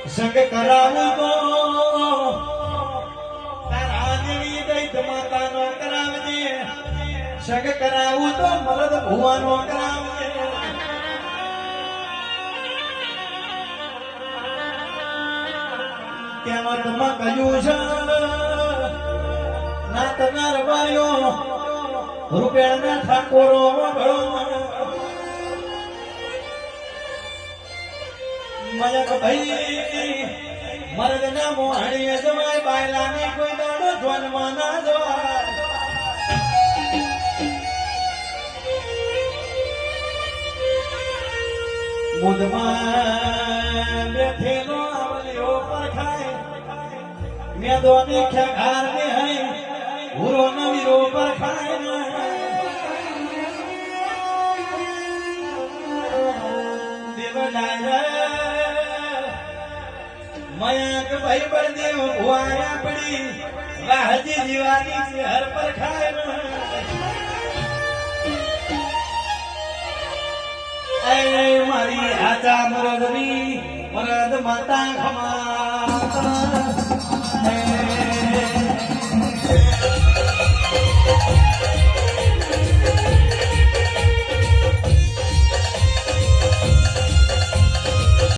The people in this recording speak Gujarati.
સંગ કરાવું તો તારા દેવી દૈત માતાનો કરાવજે સંગ કરાવું તો મરદ ભુવાનો કરાવજે કેમતમાં કહ્યું છે ના તનાર બાયો રૂપિયાના ઠાકોરો મયક ભાઈ મરદ ના મોહણીએ જવાય બાયલાની કોઈ દાડો ધ્વનમાં ના જવાય મુદમાં બેઠેલો આવલ્યો પરખાય મેદોની ખેગાર ને હઈ હુરો નવીરો પરખાય દેવડાય મયંક ભાઈ બળદેવ ભુવાયા પડી વાહજી જીવાની હર પર ખાય મારી આચા મરદની મરદ માતા ખમા